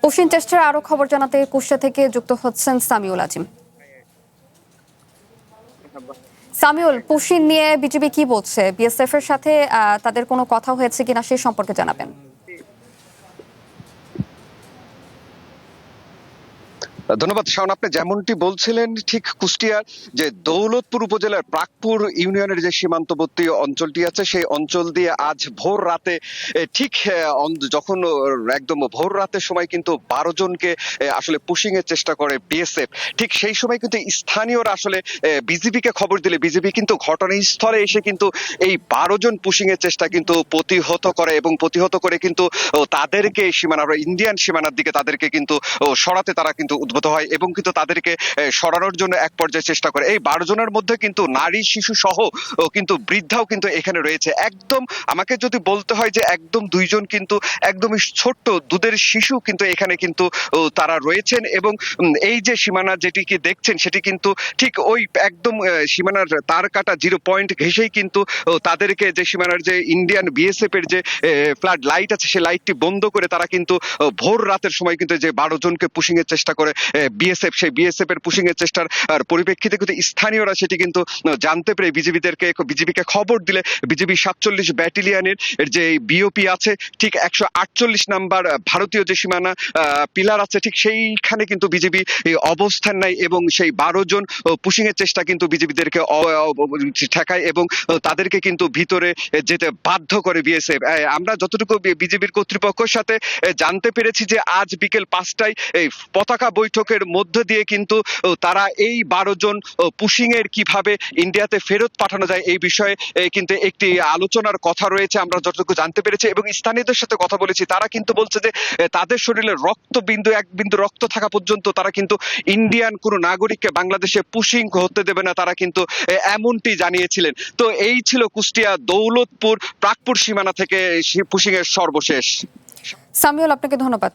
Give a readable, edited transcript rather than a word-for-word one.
Pushing টেস্টের আরো খবর জানাতে কুষ্টিয়া থেকে যুক্ত হচ্ছেন সামিউল আজিম। সামিউল, পুশিং নিয়ে বিজিবি কি বলছে? বিএসএফ এর সাথে তাদের কোনো কথা হয়েছে কিনা সেই সম্পর্কে জানাবেন। ধন্যবাদ শাওন। আপনি যেমনটি বলছিলেন, ঠিক কুষ্টিয়ার যে দৌলতপুর উপজেলার প্রাকপুর ইউনিয়নের যে সীমান্তবর্তী অঞ্চলটি আছে, সেই অঞ্চল দিয়ে আজ ভোর রাতে ঠিক যখন একদম ভোর রাতের সময় কিন্তু 12 জনকে আসলে পুশিং এর চেষ্টা করে বিএসএফ। ঠিক সেই সময় কিন্তু স্থানীয়রা আসলে বিজিবিকে খবর দিলে বিজিবি কিন্তু ঘটনাস্থলে এসে কিন্তু এই 12 জন পুশিং এর চেষ্টা কিন্তু প্রতিহত করে এবং প্রতিহত করে কিন্তু তাদেরকে সীমানা ইন্ডিয়ান সীমানার দিকে তাদেরকে কিন্তু সরাতে তারা কিন্তু উদ্ভূত হয় এবং কিন্তু তাদেরকে সরানোর জন্য এক পর্যায়ে চেষ্টা করে। এই 12 জনের মধ্যে কিন্তু নারী শিশু সহ কিন্তু বৃদ্ধাও কিন্তু এখানে রয়েছে। একদম আমাকে যদি বলতে হয় যে একদম 2 জন কিন্তু একদমই ছোট্ট দুধের শিশু কিন্তু এখানে কিন্তু তারা রয়েছেন এবং এই যে সীমানা যেটিকে দেখছেন সেটি কিন্তু ঠিক ওই একদম সীমানার তার কাটা 0 পয়েন্ট ঘেঁষেই কিন্তু তাদেরকে যে সীমানার যে ইন্ডিয়ান বিএসএফ এর যে ফ্লাড লাইট আছে সেই লাইটটি বন্ধ করে তারা কিন্তু ভোর রাতের সময় কিন্তু যে 12 জনকে পুশিং এর চেষ্টা করে বিএসএফ, সেই বিএসএফ এর পুশিং এর চেষ্টার পরিপ্রেক্ষিতে কিন্তু স্থানীয়রা সেটি কিন্তু জানতে পেরে বিজিবিকে খবর দিলে বিজিবি 47 ব্যাটালিয়নের যে বিওপি আছে ঠিক 148 নাম্বার ভারতীয় যে সীমানা পিলার আছে ঠিক সেইখানে কিন্তু বিজিবি অবস্থান নেয় এবং সেই 12 জন পুশিং এর চেষ্টা কিন্তু বিজিবিদেরকে ঠেকায় এবং তাদেরকে কিন্তু ভিতরে যেতে বাধ্য করে বিএসএফ। আমরা যতটুকু বিজিবির কর্তৃপক্ষের সাথে জানতে পেরেছি যে আজ বিকেল 5টায় এই পতাকা বৈঠকের মধ্য দিয়ে কিন্তু তারা এই 12 জন পুশিং এর কিভাবে ইন্ডিয়াতে ফেরত পাঠানো যায় এই বিষয়ে কিন্তু একটি আলোচনার কথা রয়েছে আমরা যতটুকু জানতে পেরেছি এবং স্থানীয়দের সাথে কথা বলেছি। তারা কিন্তু বলছে যে তাদের শরীরে এক বিন্দু রক্ত থাকা পর্যন্ত তারা কিন্তু ইন্ডিয়ান কোনো নাগরিককে বাংলাদেশে পুশিং হতে দেবে না, তারা কিন্তু এমনটি জানিয়েছিলেন। তো এই ছিল কুষ্টিয়া দৌলতপুর প্রাকপুর সীমানা থেকে পুশিং এর সর্বশেষ। সামিউল, আপনাকে ধন্যবাদ।